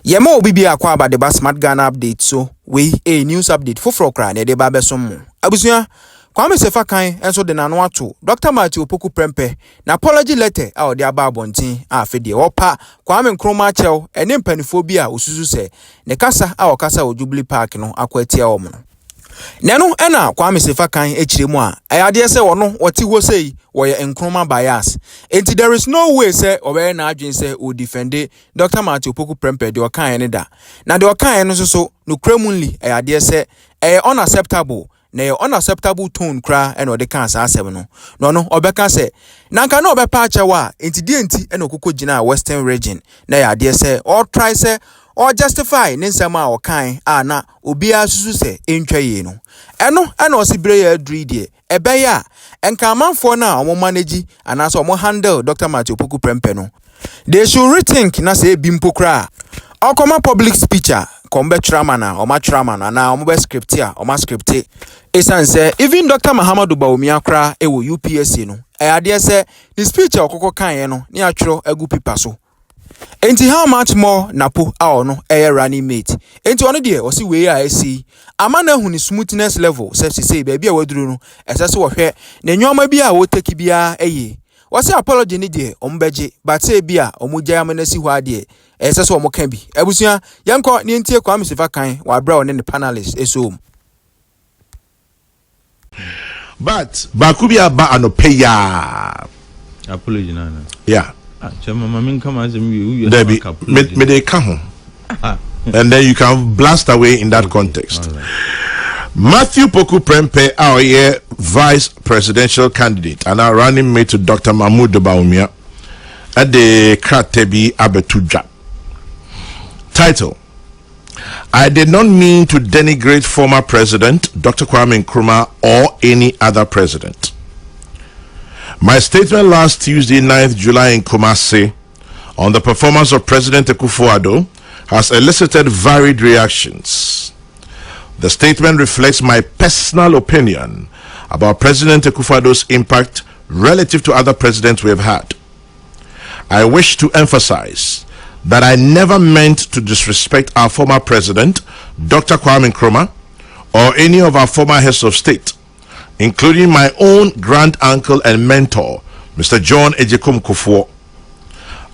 Yema obi bi akwa about the Smart Ghana update so we a news update for frokra ne de ba besom abusua Kwame Sefa Kayi enso de nano ato Dr. Opoku prempe na apology letter a ode aba abontin a afede opa Kwame Nkrumah chew ene mpanifo bi a osusu se ne kasa a okasa o Jubilee Park no akwatia omo Nenu ena Kwame Sefa Kayi echiremu a ayade se wono woti wo sei woye Nkrumah bias enti there is no way say obey na adwen say o defend Dr. Opoku prempe de okan ne da na de okan no so no kramunli ayade se unacceptable na unacceptable tone kra eno de kan sa asem no obeka se na nka na obepa achewa enti die enti eno kokko gina Western region na ayade se or try se or justify ninsema o kan na obi asusu se entwaye no eno osibre ya adri de ebeya enka amanfo na omo manage anaso omo handle Dr. Opoku prempe no they should rethink na say bimpokra okoma public speaker kombe tramana oma tramana na omo be scriptia oma scripte esan say even Dr. Mahamadu Bawumia kra ewo UPSC no ade say the speech okoko kan no ne atwero agu pipa so enti how much more NAPO no running mate enti ono de o si we a si amana hu ni smoothness level say baby a waduru no esese wo hwe na nyoma bi a wo take bia wasi apology ni de ombeje but say bia omugya amana si hwa de esese wo moka bi abusua yenko ne ntie Kwame Sefa Kayi wa bra one ne panelist esom but bakubia ba anopeya apology nana yeah Mama min come as me they come and then you can blast away in that context. Right. Matthew Opoku Prempe, our vice presidential candidate and our running mate to Dr. Mahmoud Bawumia at the Kratebi Abetuja. Title: I did not mean to denigrate former president Dr. Kwame Nkrumah or any other president. My statement last Tuesday, 9th July in Kumasi on the performance of President Akufo-Addo has elicited varied reactions. The statement reflects my personal opinion about President Akufo-Addo's impact relative to other presidents we have had. I wish to emphasize that I never meant to disrespect our former president, Dr. Kwame Nkrumah, or any of our former heads of state, including my own grand uncle and mentor, Mr. John Ejekum Kufuor.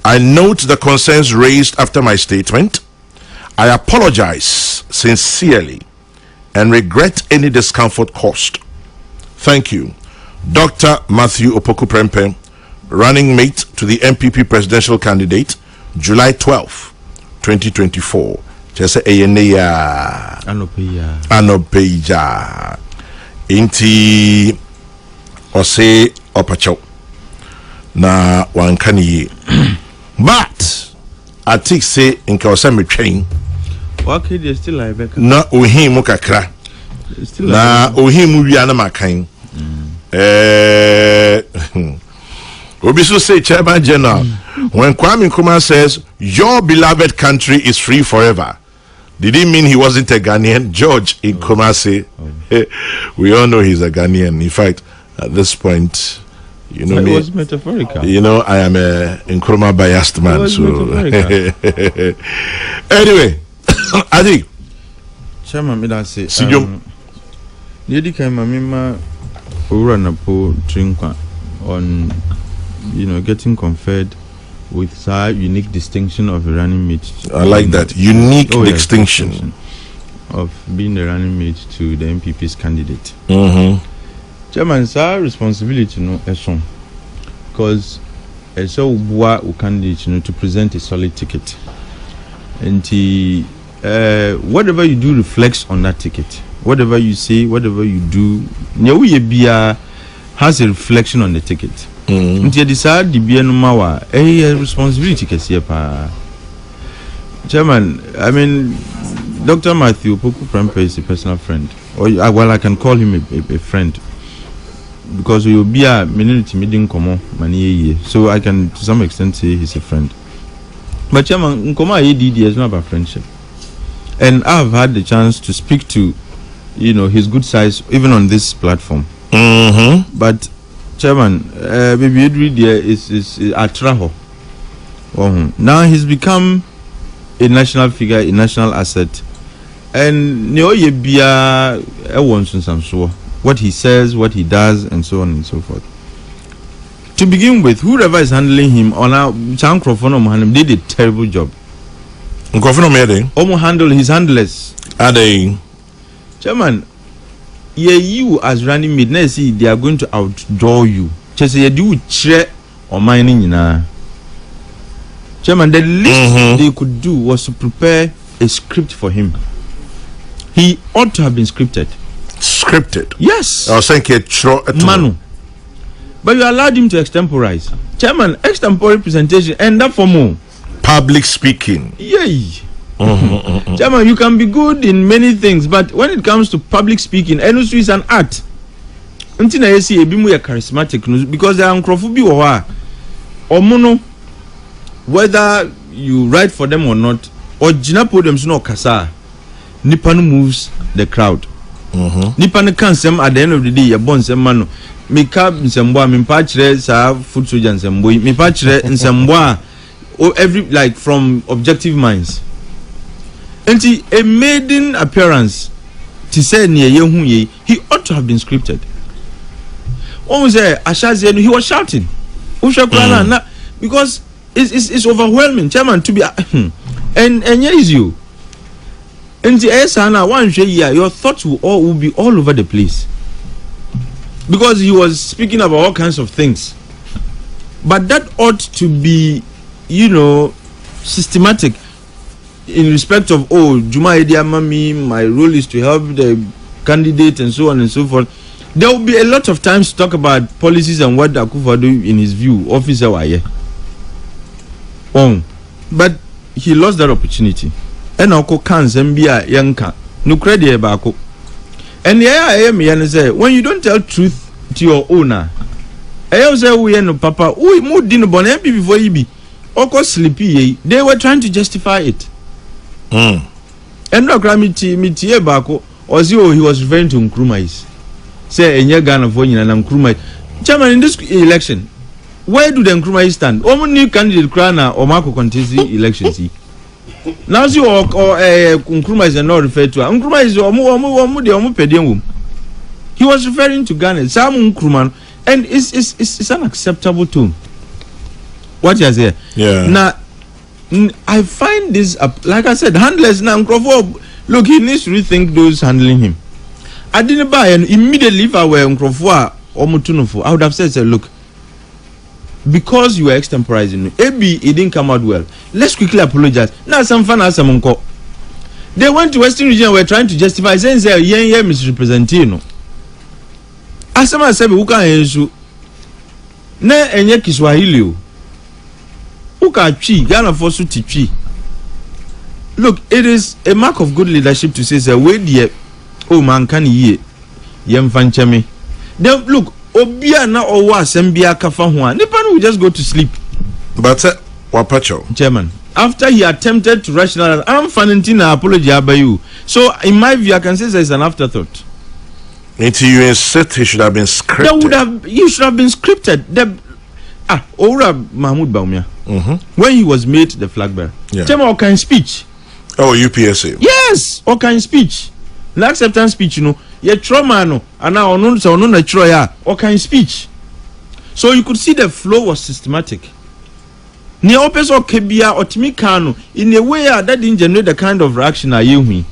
I note the concerns raised after my statement. I apologize sincerely and regret any discomfort caused. Thank you. Dr. Matthew Opoku Prempe, running mate to the MPP presidential candidate, July 12, 2024. Just Anopeya. Inti ose opacho na wankani but I think say nka ose metwen okay they still like back na ohimu kakra na ohimu wia na makan obiso say chairman general when Kwame Nkrumah says your beloved country is free forever, did he mean he wasn't a Ghanaian? George in Kumasi, we all know he's a Ghanaian. In fact, at this point, you know, it was metaphorical. You know, I am a Nkrumah biased man. So anyway, Adi, Chairman, me that say, Lady Kamamima NAPO Trinkwa on, you know, getting conferred with such unique distinction of a running mate. I like that unique distinction of being the running mate to the MPP's candidate. Chairman, it's our responsibility, no, because it's so candidate, to present a solid ticket, and whatever you do reflects on that ticket. Whatever you say, whatever you do, has a reflection on the ticket. Until decide the Bianumawa, a responsibility pa. Chairman, I mean, Dr. Matthew Opoku Prempe is a personal friend, or well, I can call him a friend because we will be a minority meeting common many so I can to some extent say he's a friend. But Chairman, Nkoma ADD is not about friendship, and I've had the chance to speak to, you know, his good sides even on this platform. But Chairman, baby Edri there is Atraho. Now he's become a national figure, a national asset. And what he says, what he does, and so on and so forth. To begin with, whoever is handling him on our Nkrumah did a terrible job. Nkrumah handle his handlers. Are they? Chairman, you as running mate, now see they are going to outdraw you. Just you do check or mining, Chairman, the least they could do was to prepare a script for him. He ought to have been scripted. Scripted? Yes. I was saying Manu. But you allowed him to extemporize. Chairman, extempore presentation and that for more. Public speaking. Yay. Chairman, you can be good in many things, but when it comes to public speaking, industry is an art. Until I see a bit more charismatic because there are Nkrumah or mono, whether you write for them or not, or Jina podiums no kasa, Nipan moves the crowd. Nipan can sem at the end of the day, your bones and mano. Me cab in some boy, me patchre, sa food soldiers and boy, me patchre in some boy, or every like from objective minds. And a maiden appearance to say near Yehuye, he ought to have been scripted. What was there? Ashazi, he was shouting. Because it's overwhelming, Chairman, to be and here is you. And the Esana, one year, your thoughts will be all over the place. Because he was speaking about all kinds of things. But that ought to be, systematic in respect of, Juma Ediamami, my role is to help the candidate and so on and so forth. There will be a lot of times to talk about policies and what Akufo-Addo, in his view, officer Waye. But he lost that opportunity. And Oko can Zambia Yanka. No credit Bako. And the I say, when you don't tell truth to your owner, I say we no papa, we moved in bon before he be. Oko sleepy, they were trying to justify it. And no gramity mitie Bako, or he was referring to Nkrumah. Say in your Ghana for you and Nkrumah. Chairman, in this election, where do the Nkrumah stand? Only candidate Krana or Marco contest the elections. Now see or Nkrumah is not referred to. Nkrumah is he was referring to Ghana. Sam Nkrumah, and it's an acceptable tone. What you say? Yeah. Now I find this like I said, handless now. Nkrumah, look, he needs to rethink those handling him. I didn't buy and immediately if I were Nkrumah or Mutunofo, I would have said, look, because you were extemporizing, maybe it didn't come out well. Let's quickly apologize. Now some fun as some uncle. They went to Western region and were trying to justify saying yeah misrepresenting. As someone said, who can issue na enye Kiswahili who can chi Ghana for su chi. Look, it is a mark of good leadership to say wait there. Oh man, can ye fanchemi. Then look, Obia na owa sembia kafa ho nipa no will just go to sleep. But wapacho Chairman, after he attempted to rationalize, I'm Fanentina apology abayu. So in my view, I can say it's an afterthought. Until you insist he should have been scripted. You should have been scripted. Ora Mahmoud Baumia. When he was made the flag bearer. Yeah. Chairman, all kind speech. Oh, UPSA. Yes, all kind speech. The acceptance speech, ye trauma no, and now no troya, all kind speech. So you could see the flow was systematic. Ni opeso kebia otimikano in a way that didn't generate the kind of reaction I hear.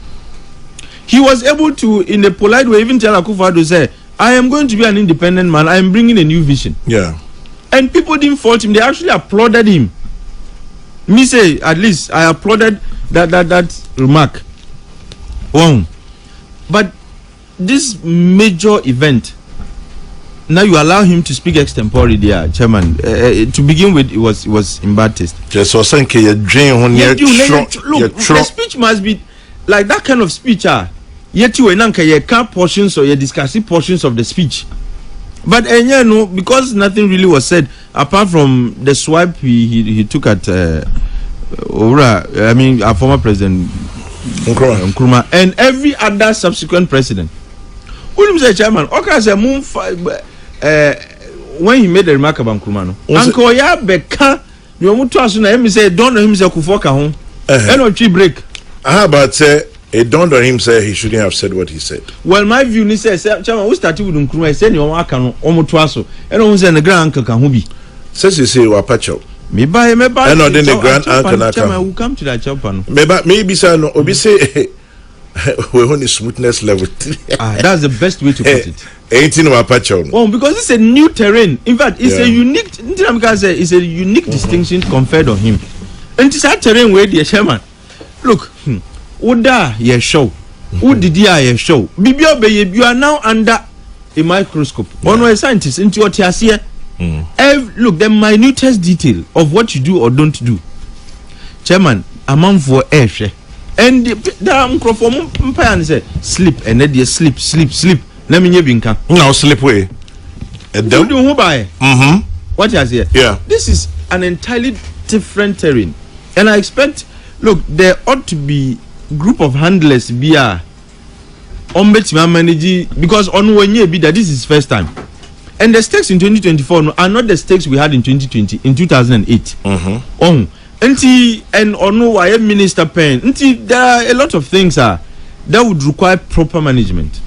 He was able to, in a polite way, even tell Akufo-Addo say, I am going to be an independent man, I am bringing a new vision. Yeah. And people didn't fault him, they actually applauded him. Me say, at least I applauded that remark. But this major event, now you allow him to speak extempore there, Chairman. To begin with, it was in bad taste. Just was saying, look, the speech must be like that kind of speech. Yet you and car portions or you discussing portions of the speech. But because nothing really was said apart from the swipe he took at our former president Nkrumah and every other subsequent president. Say Chairman, when he made the remark about Nkrumah, Uncle Yabeka, you want to ask him say don't know him say Kufoka home. And tree break. How about it dawned on him say he shouldn't have said what he said. Well, my view is chairman, we started with Nkrumah. I said you want can almost twice. And on the grand uncle can be. Says you say wapacho. Me buy. And then the grand uncle chairman will come to that chairman. Maybe sir no. Obi say we're on the smoothness level. That's the best way to put it. Ain't in wapacho. Oh, because it's a new terrain. In fact, it's a unique. It's a unique distinction conferred on him. And it's a terrain where the chairman. Look. Oda ye show. Udidia ye show. Bibio be you are now under a microscope. One a scientist into what you see. Look, the minutest detail of what you do or don't do. Chairman, a man for air. And the Nkrumah say sleep and then you sleep. Let me binka. Now sleep way. What you say? Yeah. This is an entirely different terrain. And I expect, look, there ought to be group of handlers be a manage because on one year be that this is first time, and the stakes in 2024 are not the stakes we had in 2020 in 2008. And on why minister pen there are a lot of things that would require proper management.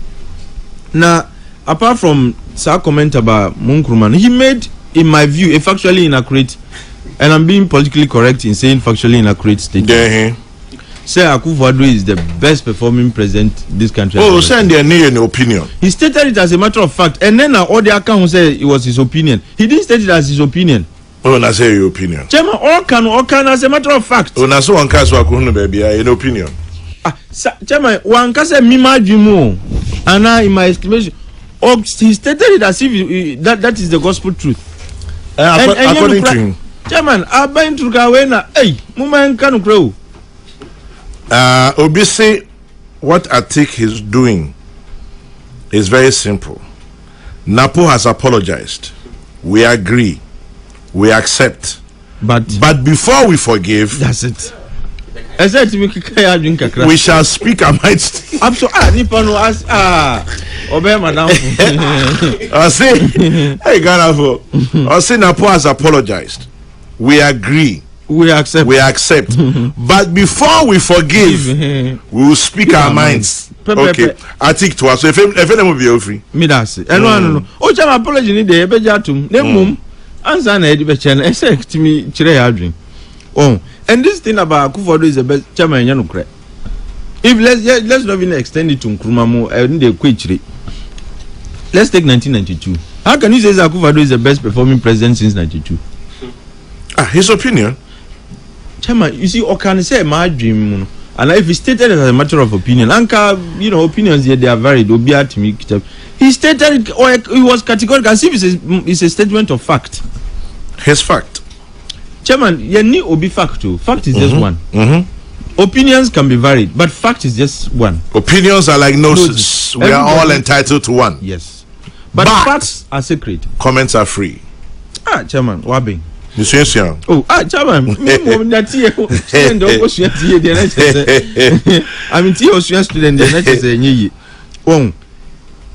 Now, apart from Sir comment about Nkrumah, he made, in my view, a factually inaccurate, and I'm being politically correct in saying factually inaccurate statement. Say Akufo-Addo is the best performing president this country. Oh, send their name opinion. He stated it as a matter of fact, and then all the accounts say it was his opinion. He didn't state it as his opinion. Oh, na say your opinion. Chairman, all can as a matter of fact. Oh, na so one case wa kuhunu baby, an opinion. Chairman, one case mima jumo, and in my estimation, he stated it as if that is the gospel truth. According to him. Chairman, abayin tukawena, hey, muma kanu kreu. Obi say what Atik is doing is very simple. NAPO has apologized. We agree. We accept. But before we forgive, that's it. We shall speak our minds. I say, hey, Ghanaweb. I say NAPO has apologized. We agree. We accept. But before we forgive, we will speak our minds. Okay. I think to us. So if them will be free. Me that's it. No. Oh, Chama apology ni de ebe jatum. Ne mum. Answer na edi be chen. Expect me chire ya dream. Oh, and this thing about Akufo-Addo is the best. Chama enya no kre. If let's not even extend it to Nkrumah mo. De kwechire. Let's take 1992. How can you say Akufo-Addo is the best performing president since 92? His opinion. Chairman, you see, or can say my dream, and if he stated it as a matter of opinion, opinions here they are varied. He stated it, or he was categorical as if it's a statement of fact. His fact. Chairman, you need to be fact too. Fact is just one. Opinions can be varied, but fact is just one. Opinions are like noses. We are all entitled to one. Yes, but facts are sacred. Comments are free. Chairman, Wabi. Chairman. Chairman.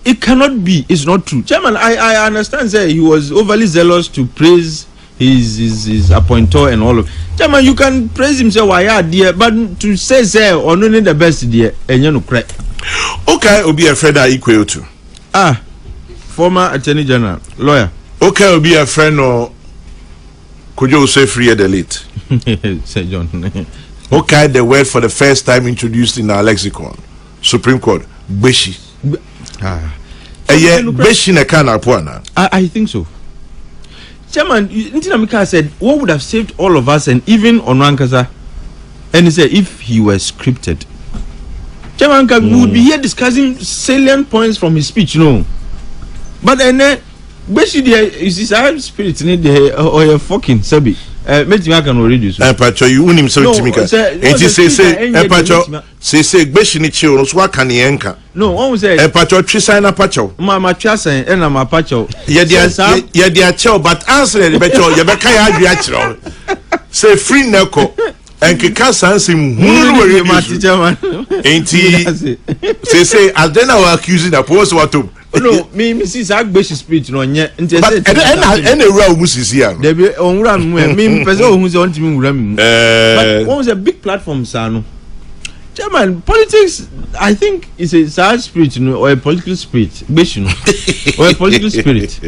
It cannot be. It's not true. Chairman, I understand that he was overly zealous to praise his appointer and all of. Chairman, you can praise himself why dear, but to say or no the best dear and you know correct. Okay, will be a friend equal to. Former Attorney General, lawyer. Okay, will be a friend or could you say free at the late? Say John. Okay, the word for the first time introduced in our lexicon. Supreme Court. Beshi. Beshi ne kana puana. I think so. Chairman, Ntinamika said, what would have saved all of us and even Onwankasa? And he said, if he were scripted. Chairman, we would be here discussing salient points from his speech, no. But then, basically, is this our spirit need or a fucking sabi? Make me I can already do so. Pacho, you wouldn't say to me. And he say, Pacho, say, Beshini chill, so what can he anchor? No, one was Pacho, Trisana Pacho. Mama Chassa and I'm a Pacho. Yeah, dear chill, but answer the Pacho, Yabaka, say free Nelco. And Kikasa him who ain't he? Say, I then I accusing the post what to No, me see Agbeshi spirit no nye. But any real musician. There be onwura me person who say want me wura me. But one was a big platform sano. Chairman, politics I think is a sad spirit or a political spirit. Beshi no. Or a political spirit.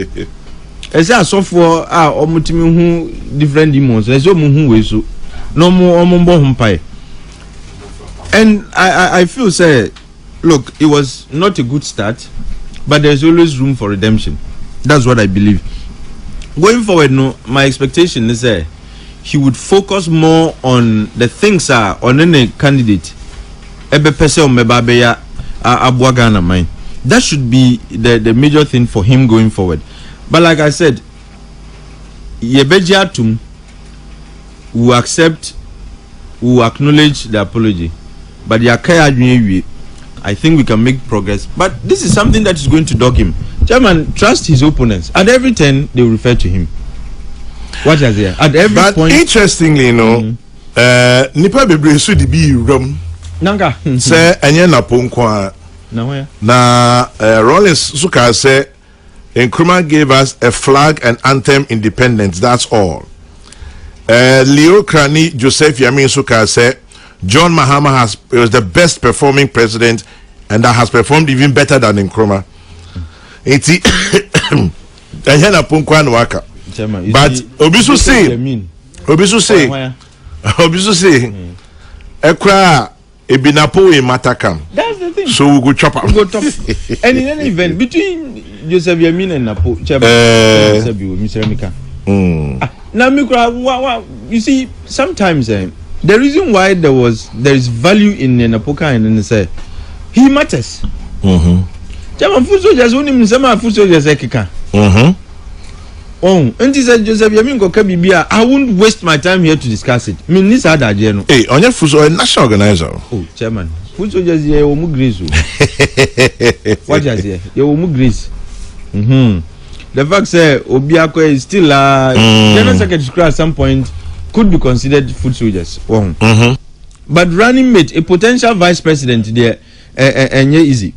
Ese asofo omutimi hu different demons. Ese omu hu we so. No more ombo humpai. And I feel say look, it was not a good start. But there's always room for redemption. That's what I believe. Going forward, no, my expectation is that he would focus more on the things on any candidate. That should be the major thing for him going forward. But like I said, Yebejiatum will accept, will acknowledge the apology. But Yakaya, I think we can make progress. But this is something that is going to dog him. Chairman, trust his opponents. At every turn, they will refer to him. What is there? At every but point. Interestingly, you know, Nipa bebre so di bi rom. Nanga. Say enye na ponkwa. Na where? Na Rollins Suka say Nkrumah gave us a flag and anthem independence. That's all. Leo Krani Joseph Yamin Suka say John Mahama was the best performing president and that has performed even better than Nkrumah. Iti Danyana Punkwa Nwaka. But Obisu say Ekra Ebinapo in Matakam. That's the thing. So we go chop up. And in any event between Joseph Yamin and Napo, Mr. Mika. Now, you see, sometimes the reason why there is value in Napoka and say he matters. Chairman, food soldiers only some food soldiers ekika. Oh, and he said Joseph Yamin go Kabibia. I won't waste my time here to discuss it. I mean, this other general. Hey, on your food soldier national organizer. Oh, Chairman, food soldiers here omu grace. What just here? You omu grace. The fact say Obiako is still general secretary at some point could be considered food soldiers. But running mate, a potential vice president there, and easy.